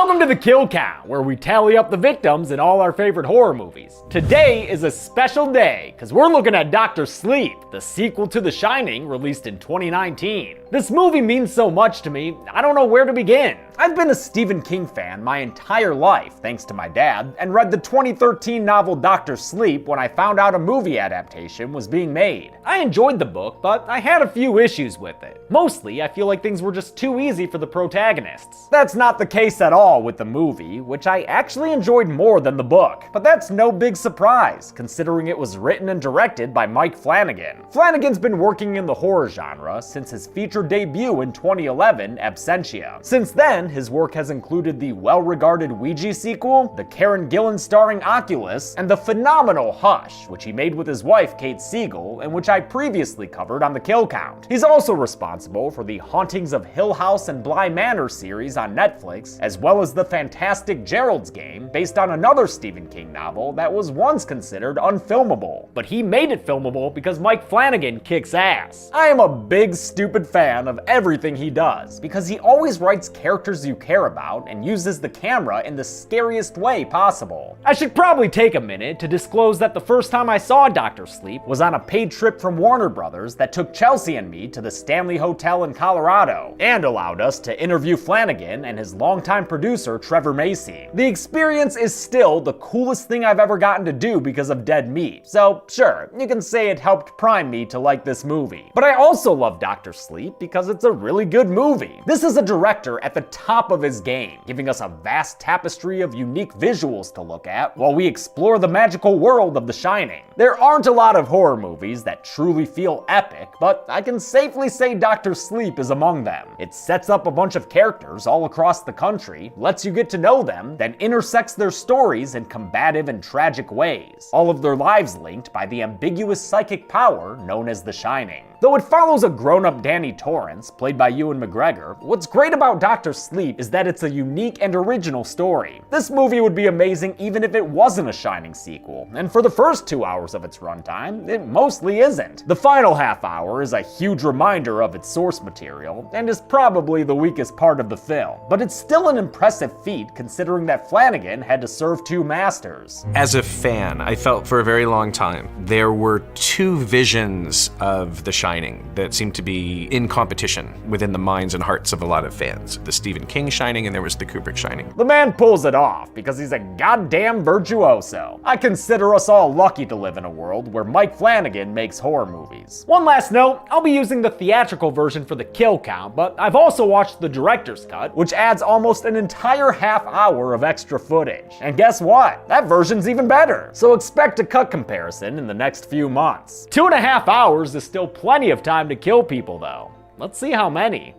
Welcome to the Kill Count, where we tally up the victims in all our favorite horror movies. Today is a special day, because we're looking at Dr. Sleep, the sequel to The Shining, released in 2019. This movie means so much to me, I don't know where to begin. I've been a Stephen King fan my entire life, thanks to my dad, and read the 2013 novel Dr. Sleep when I found out a movie adaptation was being made. I enjoyed the book, but I had a few issues with it. Mostly, I feel like things were just too easy for the protagonists. That's not the case at all with the movie, which I actually enjoyed more than the book. But that's no big surprise, considering it was written and directed by Mike Flanagan. Flanagan's been working in the horror genre since his feature debut in 2011, Absentia. Since then, his work has included the well-regarded Ouija sequel, the Karen Gillan starring Oculus, and the phenomenal Hush, which he made with his wife Kate Siegel, and which I previously covered on the Kill Count. He's also responsible for the Hauntings of Hill House and Bly Manor series on Netflix, as well as the fantastic Gerald's Game, based on another Stephen King novel that was once considered unfilmable. But he made it filmable because Mike Flanagan kicks ass. I am a big stupid fan of everything he does, because he always writes characters you care about and uses the camera in the scariest way possible. I should probably take a minute to disclose that the first time I saw Dr. Sleep was on a paid trip from Warner Brothers that took Chelsea and me to the Stanley Hotel in Colorado, and allowed us to interview Flanagan and his longtime producer Trevor Macy. The experience is still the coolest thing I've ever gotten to do because of Dead Meat, so sure, you can say it helped prime me to like this movie. But I also love Dr. Sleep because it's a really good movie. This is a director at the top of his game, giving us a vast tapestry of unique visuals to look at while we explore the magical world of The Shining. There aren't a lot of horror movies that truly feel epic, but I can safely say Dr. Sleep is among them. It sets up a bunch of characters all across the country, lets you get to know them, then intersects their stories in combative and tragic ways, all of their lives linked by the ambiguous psychic power known as The Shining. Though it follows a grown-up Danny Torrance, played by Ewan McGregor, what's great about Dr. Sleep is that it's a unique and original story. This movie would be amazing even if it wasn't a Shining sequel, and for the first 2 hours of its runtime, it mostly isn't. The final half hour is a huge reminder of its source material, and is probably the weakest part of the film, but it's still an impressive feat considering that Flanagan had to serve two masters. As a fan, I felt for a very long time there were two visions of The Shining that seemed to be in competition within the minds and hearts of a lot of fans. The Stephen King Shining and there was the Kubrick Shining. The man pulls it off because he's a goddamn virtuoso. I consider us all lucky to live in a world where Mike Flanagan makes horror movies. One last note, I'll be using the theatrical version for the Kill Count, but I've also watched the director's cut, which adds almost an entire half hour of extra footage. And guess what? That version's even better. So expect a cut comparison in the next few months. 2.5 hours is still plenty of time to kill people though. Let's see how many.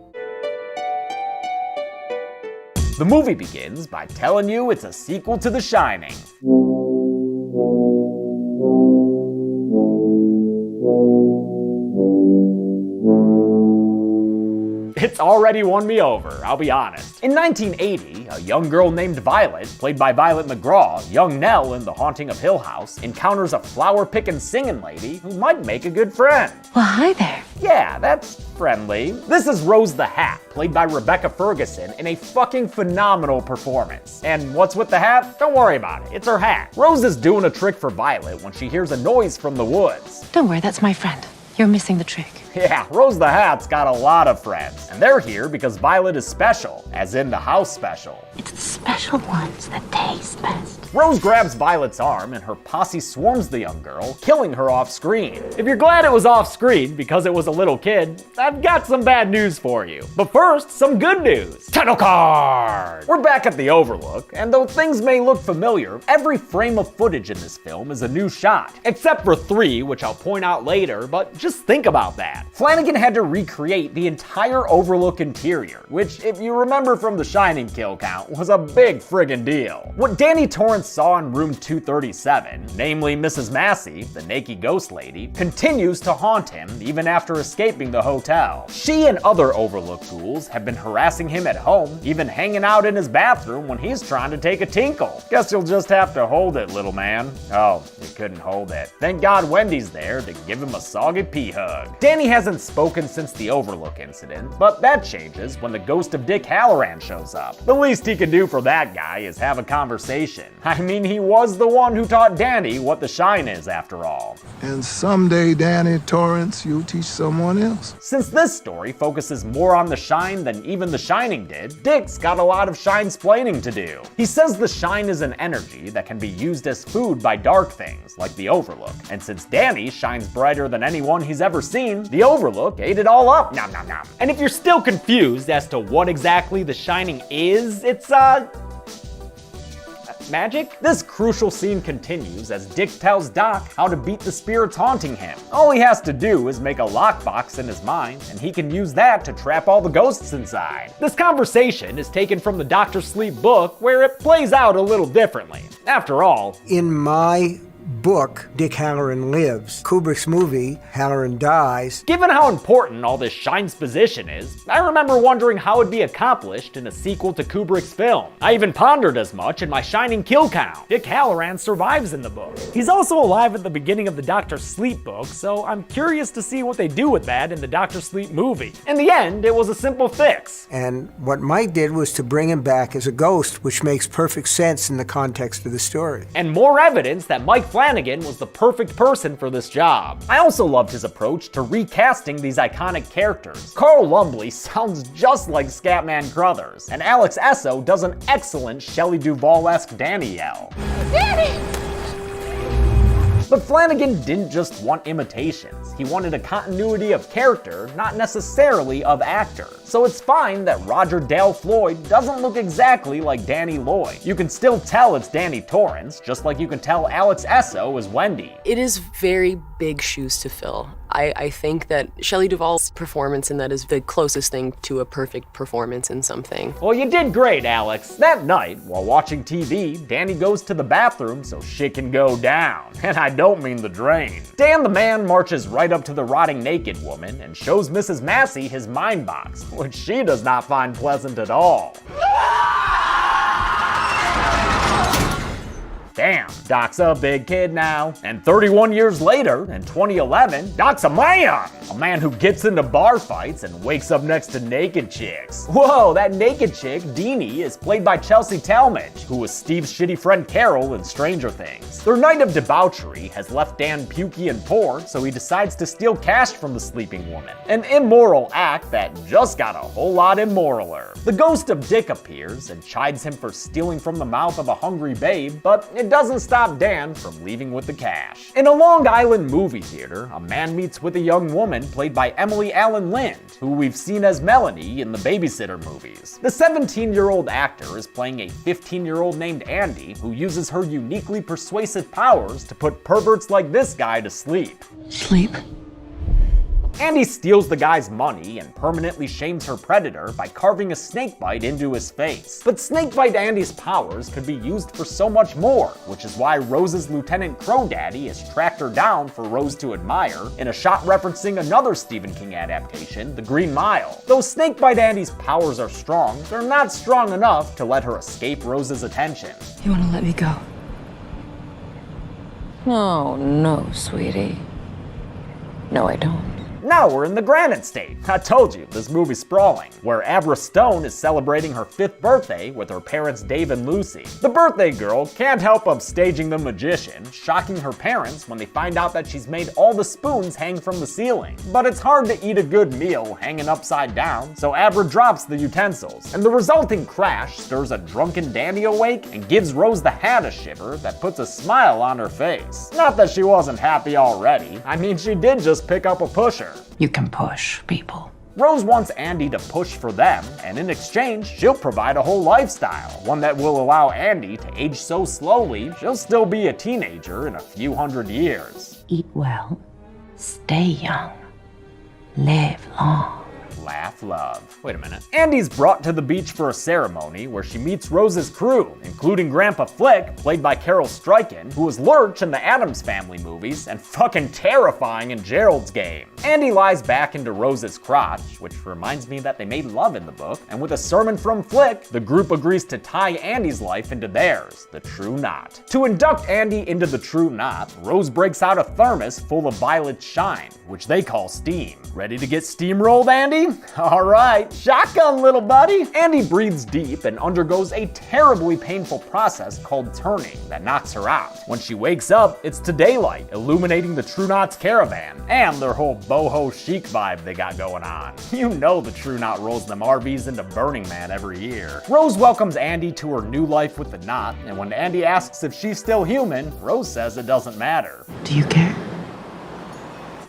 The movie begins by telling you it's a sequel to The Shining. It's already won me over, I'll be honest. In 1980, a young girl named Violet, played by Violet McGraw, young Nell in The Haunting of Hill House, encounters a flower-picking singing lady who might make a good friend. Well, hi there. Yeah, that's friendly. This is Rose the Hat, played by Rebecca Ferguson, in a fucking phenomenal performance. And what's with the hat? Don't worry about it, it's her hat. Rose is doing a trick for Violet when she hears a noise from the woods. Don't worry, that's my friend. You're missing the trick. Yeah, Rose the Hat's got a lot of friends, and they're here because Violet is special, as in the house special. It's the special ones that taste best. Rose grabs Violet's arm and her posse swarms the young girl, killing her off screen. If you're glad it was off screen because it was a little kid, I've got some bad news for you. But first, some good news. Title card! We're back at the Overlook, and though things may look familiar, every frame of footage in this film is a new shot. Except for 3, which I'll point out later, but just think about that. Flanagan had to recreate the entire Overlook interior, which, if you remember from The Shining Kill Count, was a big friggin' deal. What Danny Torrance saw in room 237, namely Mrs. Massey, the naked ghost lady, continues to haunt him even after escaping the hotel. She and other Overlook ghouls have been harassing him at home, even hanging out in his bathroom when he's trying to take a tinkle. Guess you'll just have to hold it, little man. Oh, he couldn't hold it. Thank God Wendy's there to give him a soggy pee hug. Danny hasn't spoken since the Overlook incident, but that changes when the ghost of Dick Halloran shows up. The least he can do for that guy is have a conversation. I mean, he was the one who taught Danny what the shine is, after all. And someday, Danny Torrance, you'll teach someone else. Since this story focuses more on the shine than even The Shining did, Dick's got a lot of shine-splaining to do. He says the shine is an energy that can be used as food by dark things, like the Overlook. And since Danny shines brighter than anyone he's ever seen, the Overlook ate it all up, nom nom nom. And if you're still confused as to what exactly the Shining is, it's magic? This crucial scene continues as Dick tells Doc how to beat the spirits haunting him. All he has to do is make a lockbox in his mind, and he can use that to trap all the ghosts inside. This conversation is taken from the Dr. Sleep book, where it plays out a little differently. After all, in my book, Dick Halloran lives. Kubrick's movie, Halloran dies. Given how important all this shine's-position is, I remember wondering how it'd be accomplished in a sequel to Kubrick's film. I even pondered as much in my Shining kill count. Dick Halloran survives in the book. He's also alive at the beginning of the Dr. Sleep book, so I'm curious to see what they do with that in the Dr. Sleep movie. In the end, it was a simple fix. And what Mike did was to bring him back as a ghost, which makes perfect sense in the context of the story. And more evidence that Mike Flanagan was the perfect person for this job. I also loved his approach to recasting these iconic characters. Carl Lumbly sounds just like Scatman Crothers, and Alex Esso does an excellent Shelley Duvall-esque Danny yell. Danny! But Flanagan didn't just want imitations. He wanted a continuity of character, not necessarily of actor. So it's fine that Roger Dale Floyd doesn't look exactly like Danny Lloyd. You can still tell it's Danny Torrance, just like you can tell Alex Esso is Wendy. It is very big shoes to fill. I think that Shelley Duvall's performance in that is the closest thing to a perfect performance in something. Well, you did great, Alex. That night, while watching TV, Danny goes to the bathroom so shit can go down. And I don't mean the drain. Dan the man marches right up to the rotting naked woman and shows Mrs. Massey his mind box, which she does not find pleasant at all. Damn, Doc's a big kid now. And 31 years later, in 2011, Doc's a man! A man who gets into bar fights and wakes up next to naked chicks. Whoa, that naked chick, Deanie, is played by Chelsea Talmadge, who was Steve's shitty friend Carol in Stranger Things. Their night of debauchery has left Dan pukey and poor, so he decides to steal cash from the sleeping woman. An immoral act that just got a whole lot immoraler. The ghost of Dick appears and chides him for stealing from the mouth of a hungry babe, but it doesn't stop Dan from leaving with the cash. In a Long Island movie theater, a man meets with a young woman played by Emily Allen Lind, who we've seen as Melanie in the Babysitter movies. The 17-year-old actor is playing a 15-year-old named Andy, who uses her uniquely persuasive powers to put perverts like this guy to sleep. Sleep. Andy steals the guy's money and permanently shames her predator by carving a snakebite into his face. But Snakebite Andy's powers could be used for so much more, which is why Rose's Lieutenant Crow Daddy has tracked her down for Rose to admire in a shot referencing another Stephen King adaptation, The Green Mile. Though Snakebite Andy's powers are strong, they're not strong enough to let her escape Rose's attention. You want to let me go? No, sweetie. No, I don't. Now we're in the Granite State. I told you, this movie's sprawling, where Abra Stone is celebrating her 5th birthday with her parents Dave and Lucy. The birthday girl can't help upstaging the magician, shocking her parents when they find out that she's made all the spoons hang from the ceiling. But it's hard to eat a good meal hanging upside down, so Abra drops the utensils, and the resulting crash stirs a drunken Danny awake and gives Rose the hat a shiver that puts a smile on her face. Not that she wasn't happy already, I mean she did just pick up a pusher. You can push people. Rose wants Andy to push for them, and in exchange, she'll provide a whole lifestyle, one that will allow Andy to age so slowly, she'll still be a teenager in a few hundred years. Eat well, stay young, live long. Laugh. laugh, love. Wait a minute. Andy's brought to the beach for a ceremony where she meets Rose's crew, including Grandpa Flick, played by Carol Struyken, who was Lurch in the Addams Family movies and fucking terrifying in Gerald's Game. Andy lies back into Rose's crotch, which reminds me that they made love in the book, and with a sermon from Flick, the group agrees to tie Andy's life into theirs, the true knot. To induct Andy into the true knot, Rose breaks out a thermos full of violet shine, which they call steam. Ready to get steamrolled, Andy? Alright, shotgun, little buddy! Andy breathes deep and undergoes a terribly painful process called turning that knocks her out. When she wakes up, it's to daylight, illuminating the True Knot's caravan, and their whole boho chic vibe they got going on. You know the True Knot rolls them RVs into Burning Man every year. Rose welcomes Andy to her new life with the knot, and when Andy asks if she's still human, Rose says it doesn't matter. Do you care?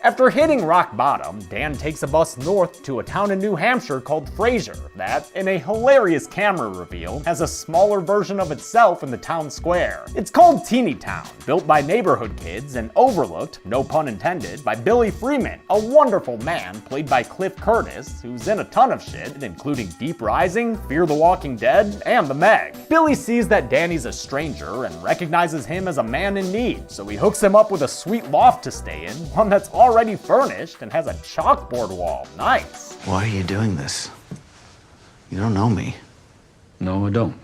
After hitting rock bottom, Dan takes a bus north to a town in New Hampshire called FRAZIER that, in a hilarious camera reveal, has a smaller version of itself in the town square. It's called Teeny Town, built by neighborhood kids and overlooked, no pun intended, by Billy Freeman, a wonderful man played by Cliff Curtis, who's in a ton of shit, including Deep Rising, Fear the Walking Dead, and The Meg. Billy sees that Danny's a stranger and recognizes him as a man in need, so he hooks him up with a sweet loft to stay in, one that's already furnished and has a chalkboard wall. Nice. Why are you doing this? You don't know me. No, I don't.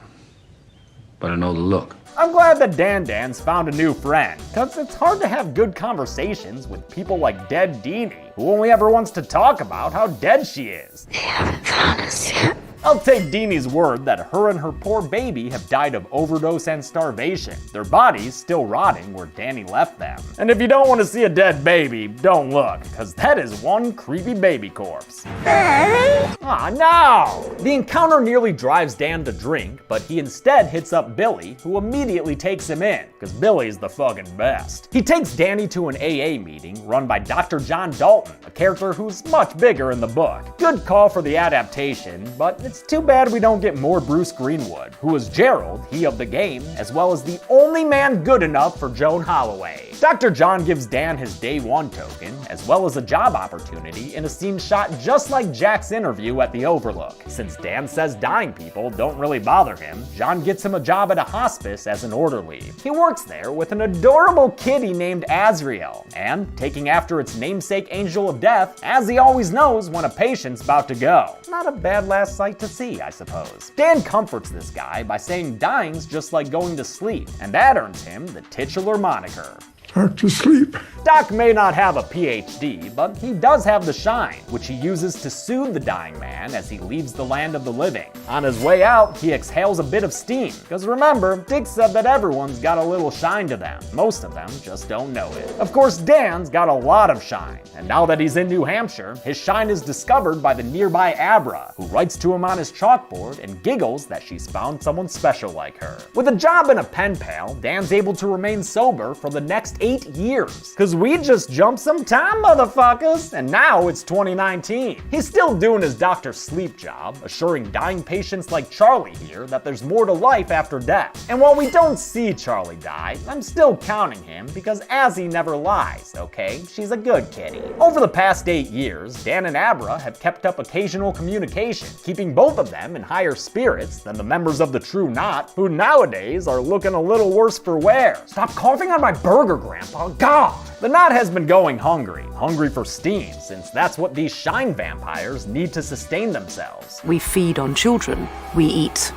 But I know the look. I'm glad that Dan's found a new friend, because it's hard to have good conversations with people like Dead Deanie, who only ever wants to talk about how dead she is. They haven't found us yet. I'll take Deanie's word that her and her poor baby have died of overdose and starvation, their bodies still rotting where Danny left them. And if you don't want to see a dead baby, don't look, because that is one creepy baby corpse. Ah, no! The encounter nearly drives Dan to drink, but he instead hits up Billy, who immediately takes him in, because Billy's the fucking best. He takes Danny to an AA meeting run by Dr. John Dalton, a character who's much bigger in the book. Good call for the adaptation, but it's too bad we don't get more Bruce Greenwood, who was Gerald, he of the game, as well as the only man good enough for Joan Holloway. Dr. John gives Dan his day one token, as well as a job opportunity in a scene shot just like Jack's interview at the Overlook. Since Dan says dying people don't really bother him, John gets him a job at a hospice as an orderly. He works there with an adorable kitty named Azrael, and taking after its namesake Angel of Death, as he always knows when a patient's about to go. Not a bad last sight to see, I suppose. Dan comforts this guy by saying dying's just like going to sleep, and that earns him the titular moniker. Back to sleep. Doc may not have a PhD, but he does have the shine, which he uses to soothe the dying man as he leaves the land of the living. On his way out, he exhales a bit of steam, because remember, Dick said that everyone's got a little shine to them. Most of them just don't know it. Of course, Dan's got a lot of shine, and now that he's in New Hampshire, his shine is discovered by the nearby Abra, who writes to him on his chalkboard and giggles that she's found someone special like her. With a job and a pen pal, Dan's able to remain sober for the next 8 years. Cause we just jumped some time, motherfuckers, and now it's 2019. He's still doing his Dr. Sleep job, assuring dying patients like Charlie here that there's more to life after death. And while we don't see Charlie die, I'm still counting him because Azzy never lies, okay? She's a good kitty. Over the past 8 years, Dan and Abra have kept up occasional communication, keeping both of them in higher spirits than the members of the True Knot, who nowadays are looking a little worse for wear. Stop coughing on my burger, Grandpa. God! The Knot has been going hungry for steam, since that's what these shine vampires need to sustain themselves. We feed on children. We eat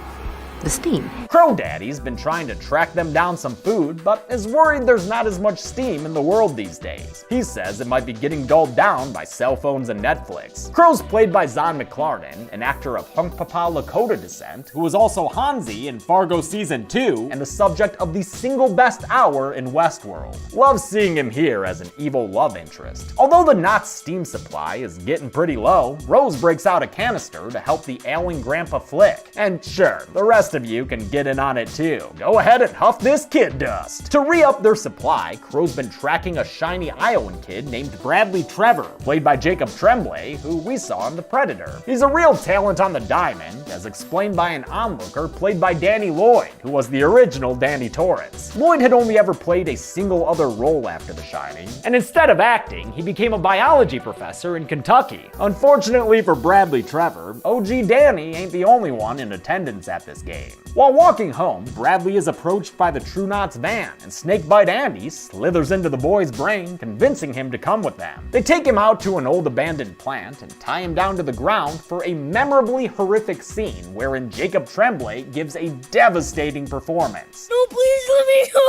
the steam. Crow Daddy's been trying to track them down some food, but is worried there's not as much steam in the world these days. He says it might be getting dulled down by cell phones and Netflix. Crow's played by Zahn McClarnon, an actor of Hunkpapa Lakota descent, who was also Hansi in Fargo Season 2, and the subject of the single best hour in Westworld. Love seeing him here as an evil love interest. Although the Knot's steam supply is getting pretty low, Rose breaks out a canister to help the ailing Grandpa Flick. And sure, the rest rest of you can get in on it too. Go ahead and huff this kid dust. To re-up their supply, Crow's been tracking a shiny Iowan kid named Bradley Trevor, played by Jacob Tremblay, who we saw in The Predator. He's a real talent on the diamond, as explained by an onlooker played by Danny Lloyd, who was the original Danny Torrance. Lloyd had only ever played a single other role after The Shining, and instead of acting, he became a biology professor in Kentucky. Unfortunately for Bradley Trevor, OG Danny ain't the only one in attendance at this game. While walking home, Bradley is approached by the True Knots van, and Snakebite Andy slithers into the boy's brain, convincing him to come with them. They take him out to an old abandoned plant and tie him down to the ground for a memorably horrific scene wherein Jacob Tremblay gives a devastating performance. No, please let me go.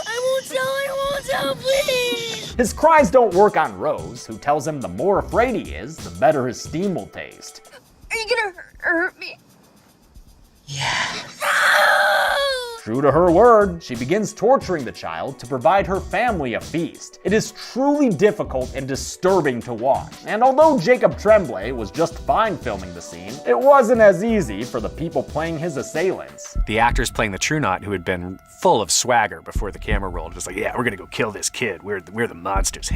I won't tell, please. His cries don't work on Rose, who tells him the more afraid he is, the better his steam will taste. Are you gonna hurt me? True to her word, she begins torturing the child to provide her family a feast. It is truly difficult and disturbing to watch, and although Jacob Tremblay was just fine filming the scene, it wasn't as easy for the people playing his assailants. The actors playing the True Knot, who had been full of swagger before the camera rolled, was like, yeah, we're gonna go kill this kid. We're the monsters.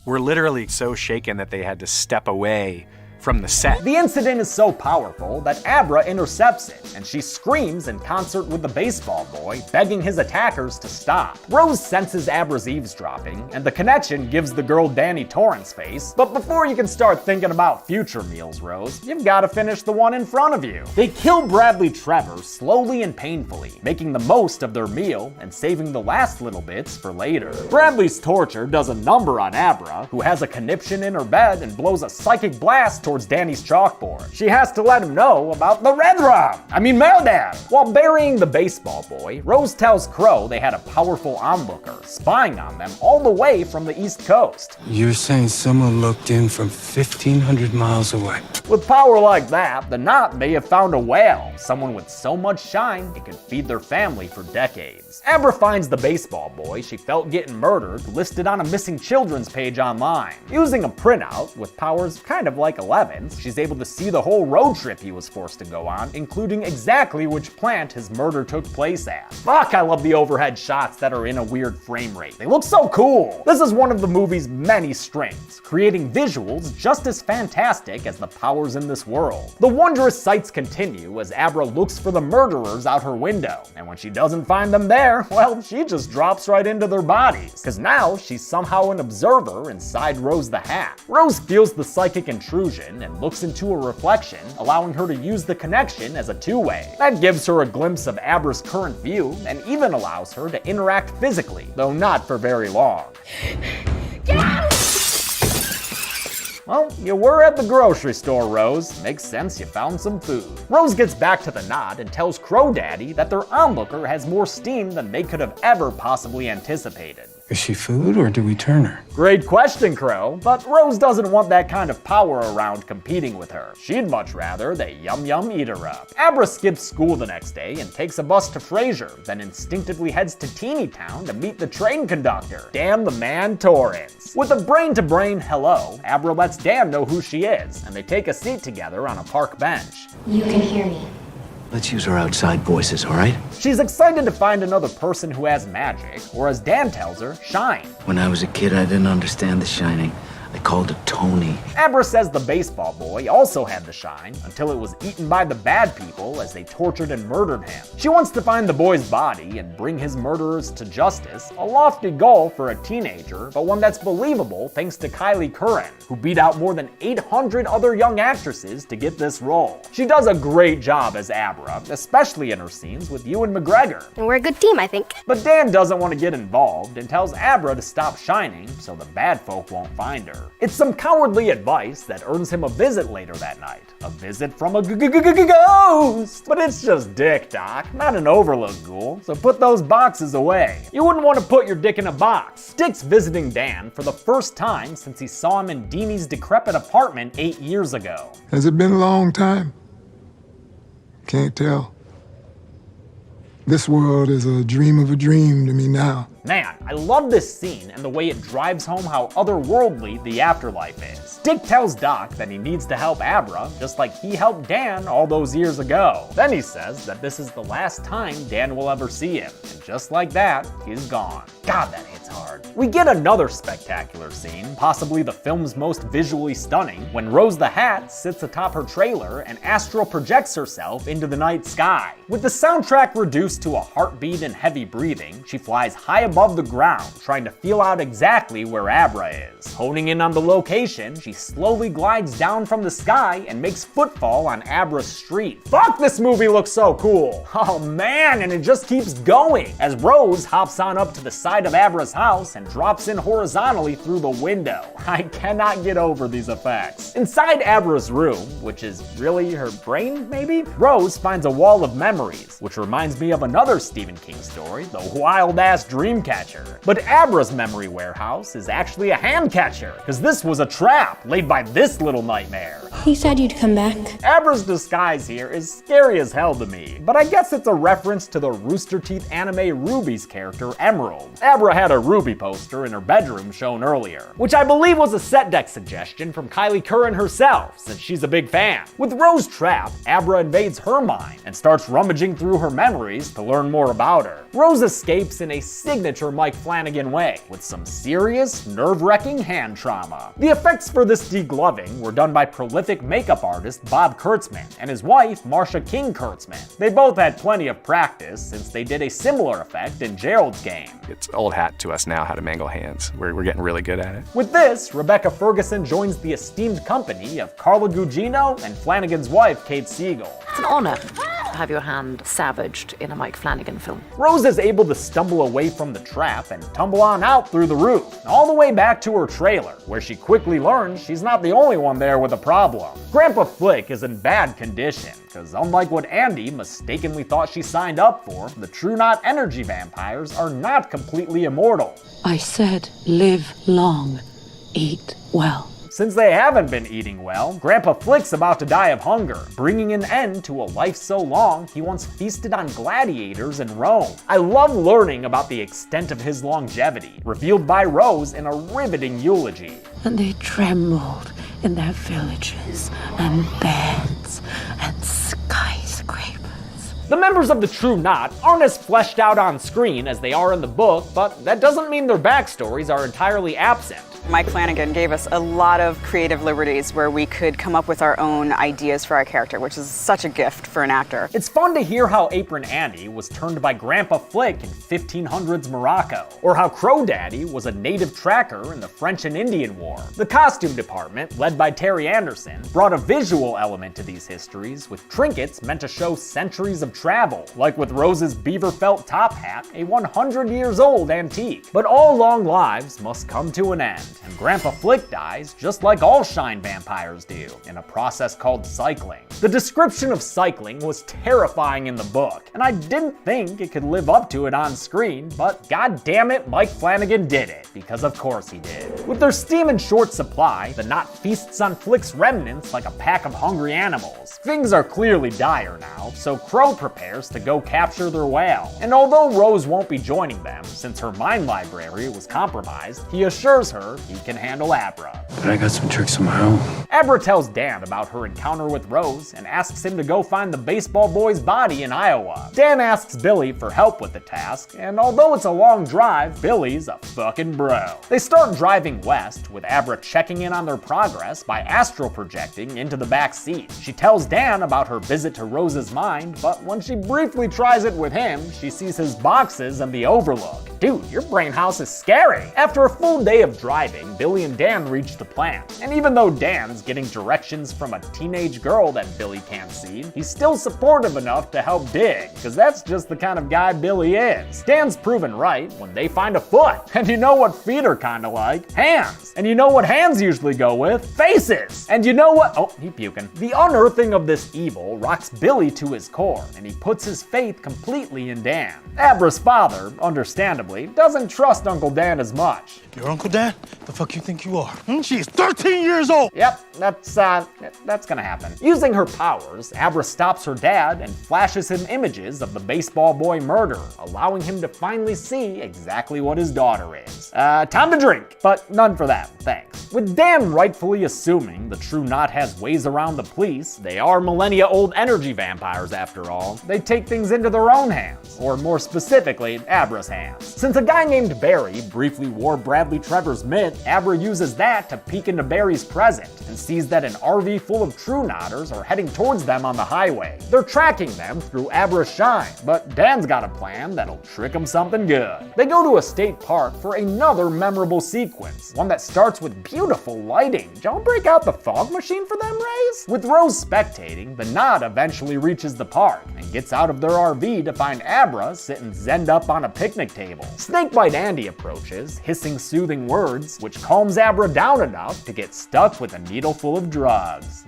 Were literally so shaken that they had to step away from the set. The incident is so powerful that Abra intercepts it, and she screams in concert with the baseball boy, begging his attackers to stop. Rose senses Abra's eavesdropping, and the connection gives the girl Danny Torrance face. But before you can start thinking about future meals, Rose, you've got to finish the one in front of you. They kill Bradley Trevor slowly and painfully, making the most of their meal and saving the last little bits for later. Bradley's torture does a number on Abra, who has a conniption in her bed and blows a psychic blast towards Danny's chalkboard. She has to let him know about the red rum. Meltdown. While burying the baseball boy, Rose tells Crow they had a powerful onlooker spying on them all the way from the East Coast. You're saying someone looked in from 1,500 miles away? With power like that, the Knot may have found a whale, someone with so much shine it could feed their family for decades. Abra finds the baseball boy she felt getting murdered listed on a missing children's page online. Using a printout with powers kind of like 11's, she's able to see the whole road trip he was forced to go on, including exactly which plant his murder took place at. Fuck, I love the overhead shots that are in a weird frame rate. They look so cool. This is one of the movie's many strengths, creating visuals just as fantastic as the powers in this world. The wondrous sights continue as Abra looks for the murderers out her window, and when she doesn't find them there, well, she just drops right into their bodies, cause now she's somehow an observer inside Rose the Hat. Rose feels the psychic intrusion and looks into a reflection, allowing her to use the connection as a two-way. That gives her a glimpse of Abra's current view and even allows her to interact physically, though not for very long. Well, you were at the grocery store, Rose. Makes sense you found some food. Rose gets back to the Knot and tells Crow Daddy that their onlooker has more steam than they could have ever possibly anticipated. Is she food or do we turn her? Great question, Crow, but Rose doesn't want that kind of power around competing with her. She'd much rather they yum eat her up. Abra skips school the next day and takes a bus to FRAZIER, then instinctively heads to Teeny Town to meet the train conductor, Dan the Man Torrance. With a brain-to-brain hello, Abra lets Dan know who she is, and they take a seat together on a park bench. You can hear me. Let's use our outside voices, all right? She's excited to find another person who has magic, or as Dan tells her, shine. When I was a kid, I didn't understand The Shining. I called it Tony. Abra says the baseball boy also had the shine until it was eaten by the bad people as they tortured and murdered him. She wants to find the boy's body and bring his murderers to justice, a lofty goal for a teenager, but one that's believable thanks to Kylie Curran, who beat out more than 800 other young actresses to get this role. She does a great job as Abra, especially in her scenes with Ewan McGregor. And we're a good team, I think. But Dan doesn't want to get involved and tells Abra to stop shining so the bad folk won't find her. It's some cowardly advice that earns him a visit later that night. A visit from a ghost! But it's just dick, Doc, not an overlook ghoul, so put those boxes away. You wouldn't want to put your dick in a box. Dick's visiting Dan for the first time since he saw him in Deanie's decrepit apartment 8 years ago. Has it been a long time? Can't tell. This world is a dream of a dream to me now. Man, I love this scene and the way it drives home how otherworldly the afterlife is. Dick tells Doc that he needs to help Abra, just like he helped Dan all those years ago. Then he says that this is the last time Dan will ever see him, and just like that, he's gone. God, that hits hard. We get another spectacular scene, possibly the film's most visually stunning, when Rose the Hat sits atop her trailer and astral projects herself into the night sky. With the soundtrack reduced to a heartbeat and heavy breathing, she flies high above the ground, trying to feel out exactly where Abra is. Honing in on the location, she slowly glides down from the sky and makes footfall on Abra's street. Fuck, this movie looks so cool! Oh man, and it just keeps going, as Rose hops on up to the side of Abra's house and drops in horizontally through the window. I cannot get over these effects. Inside Abra's room, which is really her brain, maybe? Rose finds a wall of memories, which reminds me of another Stephen King story, The Wild-Ass Dreamcatcher. But Abra's memory warehouse is actually a ham catcher, because this was a trap laid by this little nightmare. He said you'd come back. Abra's disguise here is scary as hell to me, but I guess it's a reference to the Rooster Teeth anime Ruby's character, Emerald. Abra had a Ruby poster in her bedroom shown earlier, which I believe was a set deck suggestion from Kylie Curran herself, since she's a big fan. With Rose trapped, Abra invades her mind and starts rummaging through her memories to learn more about her. Rose escapes in a signature Mike Flanagan way, with some serious, nerve-wracking hand trauma. The effects for this degloving were done by prolific makeup artist Bob Kurtzman and his wife, Marcia King Kurtzman. They both had plenty of practice, since they did a similar effect in Gerald's Game. It's old hat to us now how to mangle hands. We're getting really good at it. With this, Rebecca Ferguson joins the esteemed company of Carla Gugino and Flanagan's wife, Kate Siegel. It's an honor to have your hand savaged in a Mike Flanagan film. Rose is able to stumble away from the trap and tumble on out through the roof, all the way back to her trailer, where she quickly learns she's not the only one there with a problem. Grandpa Flick is in bad condition, because unlike what Andy mistakenly thought she signed up for, the True Knot energy vampires are not completely immortal. I said live long, eat well. Since they haven't been eating well, Grandpa Flick's about to die of hunger, bringing an end to a life so long he once feasted on gladiators in Rome. I love learning about the extent of his longevity, revealed by Rose in a riveting eulogy. And they trembled in their villages and beds and skyscrapers. The members of the True Knot aren't as fleshed out on screen as they are in the book, but that doesn't mean their backstories are entirely absent. Mike Flanagan gave us a lot of creative liberties where we could come up with our own ideas for our character, which is such a gift for an actor. It's fun to hear how Apron Andy was turned by Grandpa Flick in 1500s Morocco, or how Crow Daddy was a native tracker in the French and Indian War. The costume department, led by Terry Anderson, brought a visual element to these histories with trinkets meant to show centuries of travel, like with Rose's beaver felt top hat, a 100 years old antique. But all long lives must come to an end, and Grandpa Flick dies just like all shine vampires do, in a process called cycling. The description of cycling was terrifying in the book, and I didn't think it could live up to it on screen, but god damn it, Mike Flanagan did it, because of course he did. With their steam in short supply, the Knot feasts on Flick's remnants like a pack of hungry animals. Things are clearly dire now, so Crow prepares to go capture their whale. And although Rose won't be joining them, since her mind library was compromised, he assures her he can handle Abra. But I got some tricks of my own. Abra tells Dan about her encounter with Rose and asks him to go find the baseball boy's body in Iowa. Dan asks Billy for help with the task, and although it's a long drive, Billy's a fucking bro. They start driving west, with Abra checking in on their progress by astral projecting into the back seat. She tells Dan about her visit to Rose's mind, but when she briefly tries it with him, she sees his boxes and the overlook. Dude, your brain house is scary. After a full day of driving, Billy and Dan reach the plant. And even though Dan's getting directions from a teenage girl that Billy can't see, he's still supportive enough to help dig, because that's just the kind of guy Billy is. Dan's proven right when they find a foot. And you know what feet are kinda like? Hands. And you know what hands usually go with? Faces. And you know what? Oh, he puking. The unearthing of this evil rocks Billy to his core, and he puts his faith completely in Dan. Abra's father, understandably, doesn't trust Uncle Dan as much. Your Uncle Dan? The fuck you think you are? She is 13 years old! Yep, that's gonna happen. Using her powers, Abra stops her dad and flashes him images of the baseball boy murder, allowing him to finally see exactly what his daughter is. Time to drink, but none for them, thanks. With Dan rightfully assuming the True Knot has ways around the police, they are millennia-old energy vampires after all, they take things into their own hands, or more specifically, Abra's hands. Since a guy named Barry briefly wore Bradley Trevor's mitt, Abra uses that to peek into Barry's present and sees that an RV full of True Knotters are heading towards them on the highway. They're tracking them through Abra's shine, but Dan's got a plan that'll trick him something good. They go to a state park for another memorable sequence, one that starts with beautiful lighting. Don't break out the fog machine for them, Rays? With Rose spectating, the Knot eventually reaches the park and gets out of their RV to find Abra sitting zenned up on a picnic table. Snakebite Andy approaches, hissing soothing words, which calms Abra down enough to get stuck with a needle full of drugs.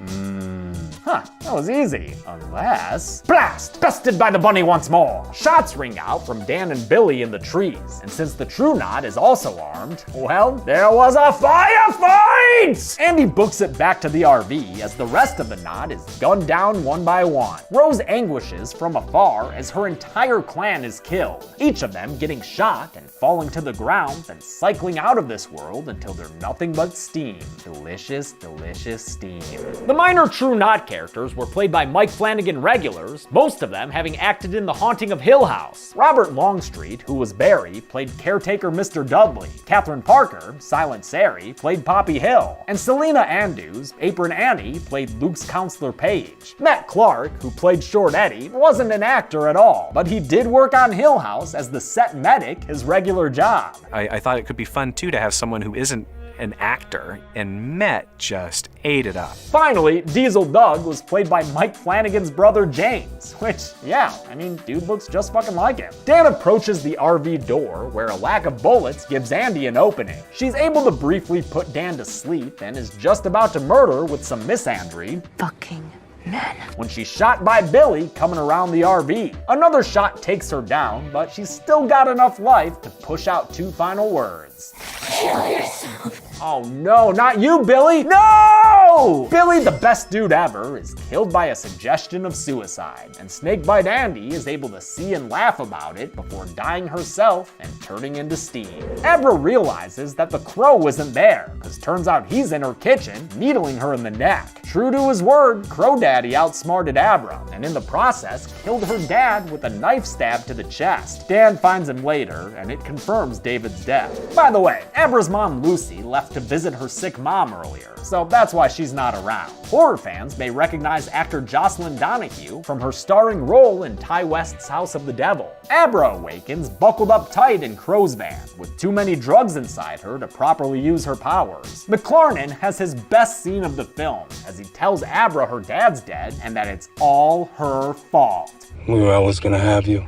That was easy. Unless... Blast! Bested by the bunny once more! Shots ring out from Dan and Billy in the trees, and since the True Knot is also armed, well, there was a firefight! Andy books it back to the RV as the rest of the Knot is gunned down one by one. Rose anguishes from afar as her entire clan is killed, each of them getting shot and falling to the ground and cycling out of this world until they're nothing but steam. Delicious, delicious steam. The minor True Knot characters were played by Mike Flanagan regulars, most of them having acted in The Haunting of Hill House. Robert Longstreet, who was Barry, played caretaker Mr. Dudley. Catherine Parker, Silent Sari, played Poppy Hill. And Selena Andrews, Apron Annie, played Luke's counselor Paige. Matt Clark, who played Short Eddie, wasn't an actor at all, but he did work on Hill House as the set medic, his regular job. I thought it could be fun too to have someone who isn't an actor, and Met just ate it up. Finally, Diesel Doug was played by Mike Flanagan's brother James, which, yeah, I mean, dude looks just fucking like him. Dan approaches the RV door, where a lack of bullets gives Andy an opening. She's able to briefly put Dan to sleep and is just about to murder with some misandry. Fucking men. When she's shot by Billy coming around the RV. Another shot takes her down, but she's still got enough life to push out two final words. Kill yourself. Oh no, not you, Billy! No! Billy, the best dude ever, is killed by a suggestion of suicide, and Snakebite Andy is able to see and laugh about it before dying herself and turning into steam. Abra realizes that the crow isn't there, because turns out he's in her kitchen, needling her in the neck. True to his word, Crow Daddy outsmarted Abra, and in the process, killed her dad with a knife stab to the chest. Dan finds him later, and it confirms David's death. By the way, Abra's mom Lucy left to visit her sick mom earlier, so that's why she's not around. Horror fans may recognize actor Jocelyn Donahue from her starring role in Ty West's House of the Devil. Abra awakens buckled up tight in Crow's van, with too many drugs inside her to properly use her powers. McLarnon has his best scene of the film, as he tells Abra her dad's dead and that it's all her fault. We were always gonna have you.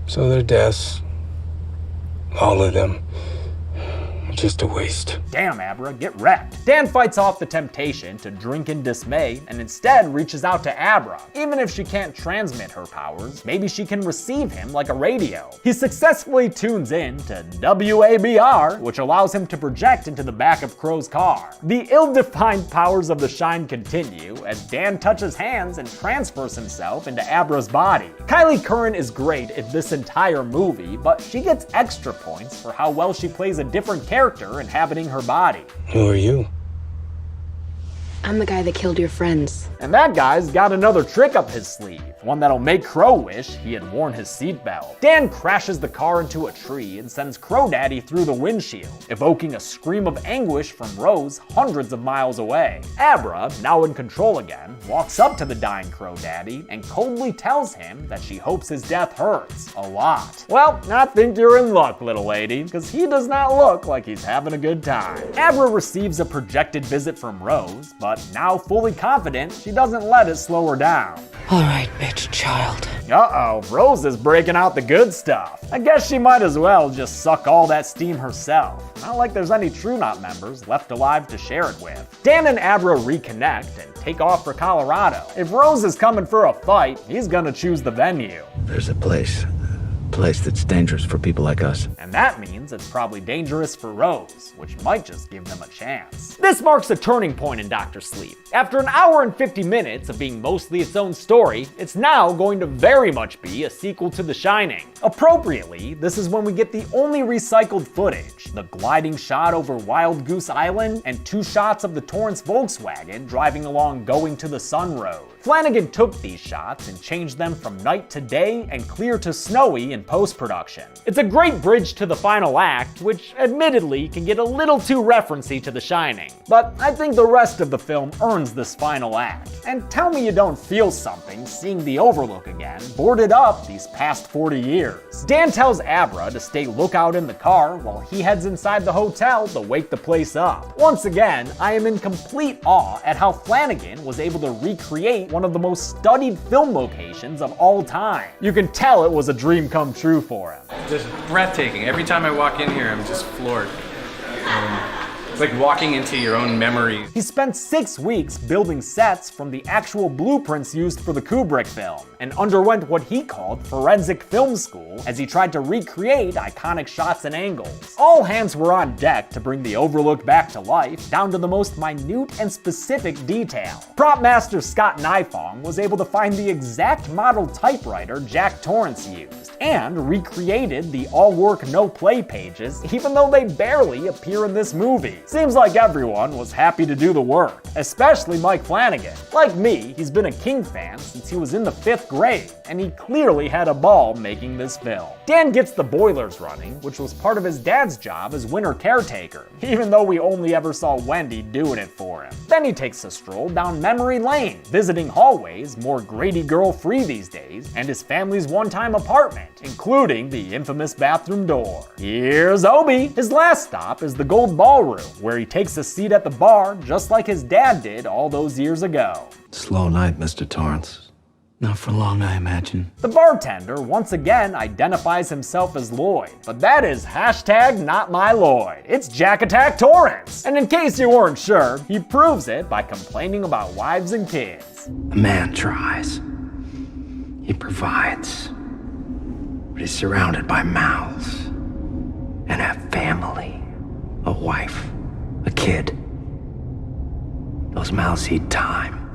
So their deaths, all of them, just a waste. Damn, Abra, get wrecked. Dan fights off the temptation to drink in dismay and instead reaches out to Abra. Even if she can't transmit her powers, maybe she can receive him like a radio. He successfully tunes in to WABR, which allows him to project into the back of Crow's car. The ill-defined powers of the Shine continue as Dan touches hands and transfers himself into Abra's body. Kylie Curran is great in this entire movie, but she gets extra points for how well she plays a different character inhabiting her body. Who are you? I'm the guy that killed your friends. And that guy's got another trick up his sleeve, one that'll make Crow wish he had worn his seatbelt. Dan crashes the car into a tree and sends Crow Daddy through the windshield, evoking a scream of anguish from Rose hundreds of miles away. Abra, now in control again, walks up to the dying Crow Daddy and coldly tells him that she hopes his death hurts a lot. Well, I think you're in luck, little lady, because he does not look like he's having a good time. Abra receives a projected visit from Rose, but now fully confident, she doesn't let it slow her down. All right, bitch child. Uh-oh, Rose is breaking out the good stuff. I guess she might as well just suck all that steam herself. Not like there's any True Knot members left alive to share it with. Dan and Abra reconnect and take off for Colorado. If Rose is coming for a fight, he's gonna choose the venue. There's a place place that's dangerous for people like us. And that means it's probably dangerous for Rose, which might just give them a chance. This marks a turning point in Dr. Sleep. After an hour and 50 minutes of being mostly its own story, it's now going to very much be a sequel to The Shining. Appropriately, this is when we get the only recycled footage, the gliding shot over Wild Goose Island and 2 shots of the Torrance Volkswagen driving along Going to the Sun Road. Flanagan took these shots and changed them from night to day and clear to snowy in post-production. It's a great bridge to the final act, which admittedly can get a little too referencey to The Shining. But I think the rest of the film earns this final act. And tell me you don't feel something seeing the Overlook again, boarded up these past 40 years. Dan tells Abra to stay lookout in the car while he heads inside the hotel to wake the place up. Once again, I am in complete awe at how Flanagan was able to recreate one of the most studied film locations of all time. You can tell it was a dream come true for him. Just breathtaking. Every time I walk in here, I'm just floored. It's like walking into your own memory. He spent 6 weeks building sets from the actual blueprints used for the Kubrick film, and underwent what he called forensic film school as he tried to recreate iconic shots and angles. All hands were on deck to bring the Overlook back to life, down to the most minute and specific detail. Prop master Scott Nifong was able to find the exact model typewriter Jack Torrance used, and recreated the all work no play pages, even though they barely appear in this movie. Seems like everyone was happy to do the work, especially Mike Flanagan. Like me, he's been a King fan since he was in the 5th grade, and he clearly had a ball making this film. Dan gets the boilers running, which was part of his dad's job as winter caretaker, even though we only ever saw Wendy doing it for him. Then he takes a stroll down memory lane, visiting hallways more Grady girl free these days, and his family's one-time apartment, including the infamous bathroom door. Here's Obi. His last stop is the Gold Ballroom, where he takes a seat at the bar just like his dad did all those years ago. Slow night, Mr. Torrance. Not for long, I imagine. The bartender once again identifies himself as Lloyd, but that is hashtag not my Lloyd. It's Jack Attack Torrance. And in case you weren't sure, he proves it by complaining about wives and kids. A man tries. He provides. But he's surrounded by mouths. And a family. A wife. A kid. Those mouths eat time.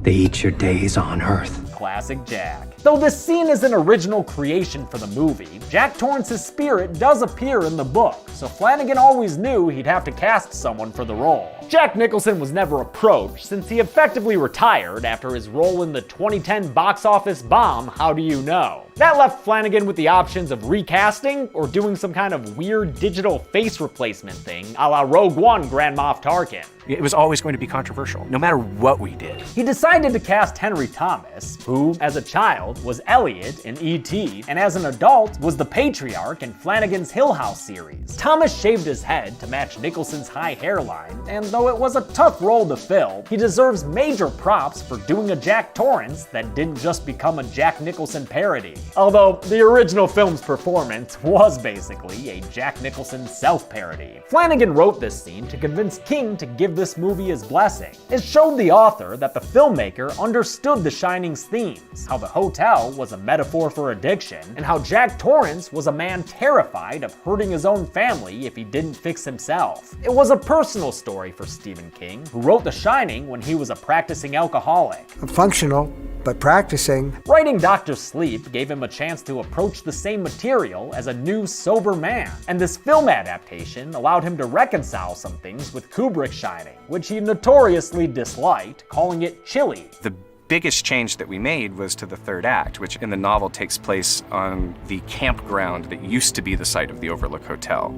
They eat your days on Earth. Classic Jack. Though this scene is an original creation for the movie, Jack Torrance's spirit does appear in the book, so Flanagan always knew he'd have to cast someone for the role. Jack Nicholson was never approached since he effectively retired after his role in the 2010 box office bomb How Do You Know? That left Flanagan with the options of recasting or doing some kind of weird digital face replacement thing a la Rogue One Grand Moff Tarkin. It was always going to be controversial, no matter what we did. He decided to cast Henry Thomas, who, as a child, was Elliot in E.T., and as an adult, was the patriarch in Flanagan's Hill House series. Thomas shaved his head to match Nicholson's high hairline, and though it was a tough role to fill, he deserves major props for doing a Jack Torrance that didn't just become a Jack Nicholson parody. Although the original film's performance was basically a Jack Nicholson self-parody. Flanagan wrote this scene to convince King to give this movie his blessing. It showed the author that the filmmaker understood The Shining's themes, how the hotel was a metaphor for addiction, and how Jack Torrance was a man terrified of hurting his own family if he didn't fix himself. It was a personal story for Stephen King, who wrote The Shining when he was a practicing alcoholic. Functional, but practicing. Writing Dr. Sleep gave him a chance to approach the same material as a new, sober man, and this film adaptation allowed him to reconcile some things with Kubrick's Shining, which he notoriously disliked, calling it chilly. The biggest change that we made was to the third act, which in the novel takes place on the campground that used to be the site of the Overlook Hotel.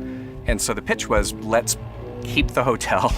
And so the pitch was, let's keep the hotel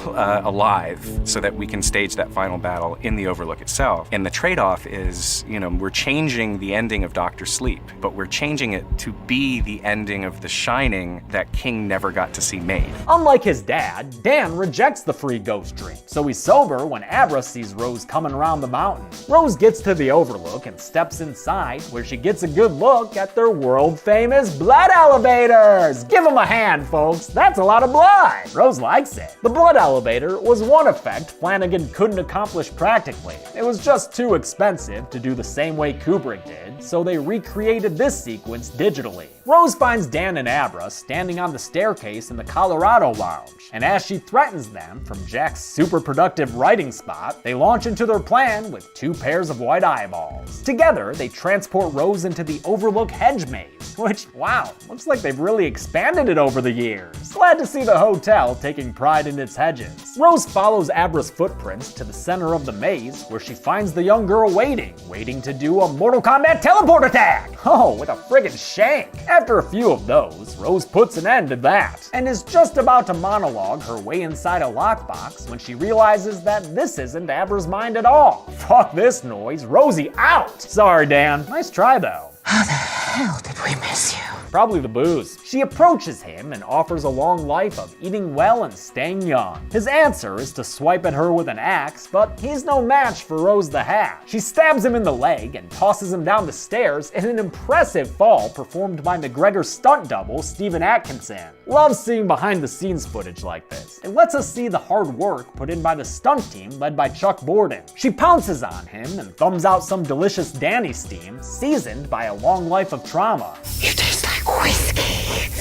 alive so that we can stage that final battle in the Overlook itself. And the trade-off is, we're changing the ending of Dr. Sleep, but we're changing it to be the ending of The Shining that King never got to see made. Unlike his dad, Dan rejects the free ghost drink, so he's sober when Abra sees Rose coming around the mountain. Rose gets to the Overlook and steps inside, where she gets a good look at their world-famous blood elevators. Give them a hand, folks. That's a lot of blood. Rose likes likes it. The blood elevator was one effect Flanagan couldn't accomplish practically. It was just too expensive to do the same way Kubrick did, so they recreated this sequence digitally. Rose finds Dan and Abra standing on the staircase in the Colorado lounge, and as she threatens them from Jack's super productive writing spot, they launch into their plan with 2 pairs of white eyeballs. Together, they transport Rose into the Overlook hedge maze, which, wow, looks like they've really expanded it over the years. Glad to see the hotel taking pride in its hedges. Rose follows Abra's footprints to the center of the maze, where she finds the young girl waiting to do a Mortal Kombat teleport attack! Oh, with a friggin' shank! After a few of those, Rose puts an end to that, and is just about to monologue her way inside a lockbox when she realizes that this isn't Abra's mind at all. Fuck this noise, Rosie out! Sorry, Dan. Nice try, though. How the hell did we miss you? Probably the booze. She approaches him and offers a long life of eating well and staying young. His answer is to swipe at her with an axe, but he's no match for Rose the Hat. She stabs him in the leg and tosses him down the stairs in an impressive fall performed by McGregor's stunt double, Stephen Atkinson. Love seeing behind the scenes footage like this. It lets us see the hard work put in by the stunt team led by Chuck Borden. She pounces on him and thumbs out some delicious Danny steam, seasoned by a long life of trauma. You taste like whiskey.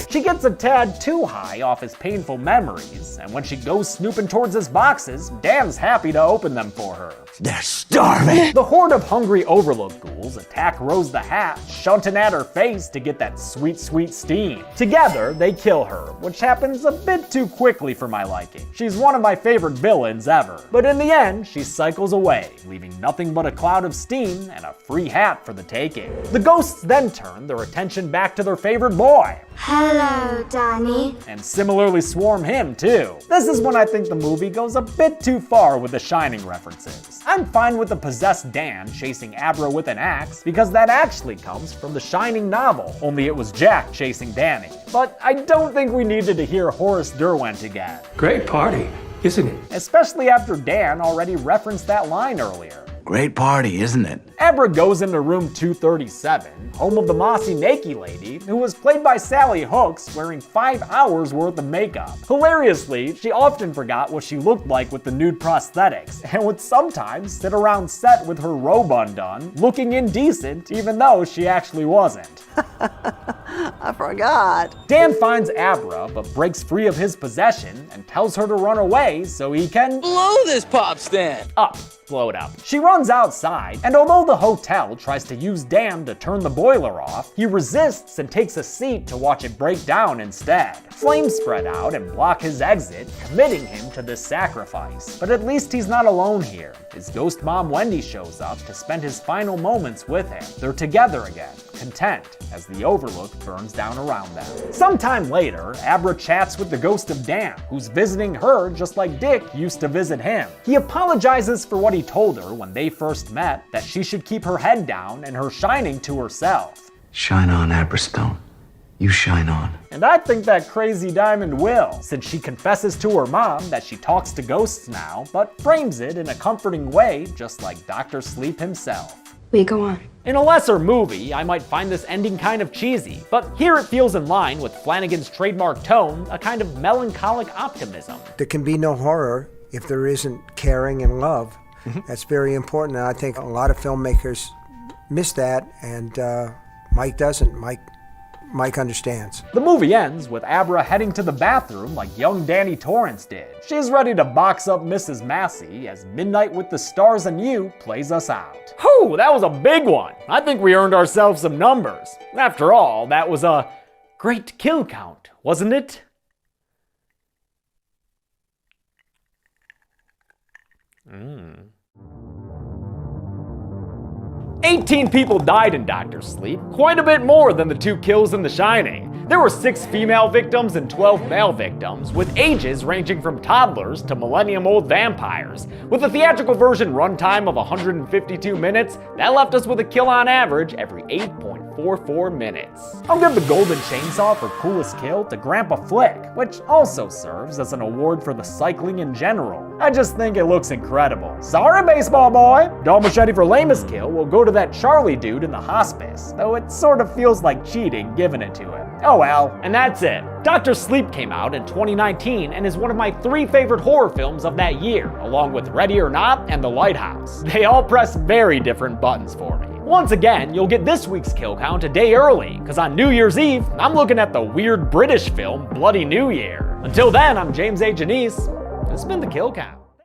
She gets a tad too high off his painful memories, and when she goes snooping towards his boxes, Dan's happy to open them for her. They're starving. The horde of hungry Overlook ghouls attack Rose the Hat, shunting at her face to get that sweet, sweet steam. Together, they kill her, which happens a bit too quickly for my liking. She's one of my favorite villains ever. But in the end, she cycles away, leaving nothing but a cloud of steam and a free hat for the taking. The ghosts then turn their attention back to their favorite boy. Hello, Danny. And similarly swarm him too. This is when I think the movie goes a bit too far with the Shining references. I'm fine with the possessed Dan chasing Abra with an axe because that actually comes from the Shining novel, only it was Jack chasing Danny. But I don't think we needed to hear Horace Derwent again. Great party, isn't it? Especially after Dan already referenced that line earlier. Great party, isn't it? Abra goes into room 237, home of the mossy Nakey lady, who was played by Sally Hooks, wearing 5 hours worth of makeup. Hilariously, she often forgot what she looked like with the nude prosthetics, and would sometimes sit around set with her robe undone, looking indecent even though she actually wasn't. I forgot. Dan finds Abra, but breaks free of his possession and tells her to run away so he can blow this pop stand. Blow it up. She runs outside, and although the hotel tries to use Dan to turn the boiler off, he resists and takes a seat to watch it break down instead. Flames spread out and block his exit, committing him to this sacrifice. But at least he's not alone here. His ghost mom Wendy shows up to spend his final moments with him. They're together again, content, as the Overlook burns down around them. Sometime later, Abra chats with the ghost of Dan, who's visiting her just like Dick used to visit him. He apologizes for what he told her when they first met, that she should keep her head down and her shining to herself. Shine on, Aberstone. You shine on. And I think that crazy diamond will, since she confesses to her mom that she talks to ghosts now, but frames it in a comforting way, just like Dr. Sleep himself. We go on. In a lesser movie, I might find this ending kind of cheesy, but here it feels in line with Flanagan's trademark tone, a kind of melancholic optimism. There can be no horror if there isn't caring and love. That's very important, and I think a lot of filmmakers miss that, and Mike doesn't. Mike understands. The movie ends with Abra heading to the bathroom like young Danny Torrance did. She's ready to box up Mrs. Massey as Midnight with the Stars and You plays us out. Whew, that was a big one. I think we earned ourselves some numbers. After all, that was a great kill count, wasn't it? 18 people died in Dr. Sleep, quite a bit more than the 2 kills in The Shining. There were 6 female victims and 12 male victims, with ages ranging from toddlers to millennium-old vampires. With a theatrical version runtime of 152 minutes, that left us with a kill on average every 8.44 minutes. I'll give the Golden Chainsaw for coolest kill to Grandpa Flick, which also serves as an award for the cycling in general. I just think it looks incredible. Sorry, baseball boy! Dull Machete for lamest kill will go to that Charlie dude in the hospice, though it sort of feels like cheating giving it to him. Oh well, and that's it. Dr. Sleep came out in 2019 and is one of my 3 favorite horror films of that year, along with Ready or Not and The Lighthouse. They all press very different buttons for me. Once again, you'll get this week's kill count a day early, because on New Year's Eve, I'm looking at the weird British film Bloody New Year. Until then, I'm James A. Janice. This has been the Kill Count.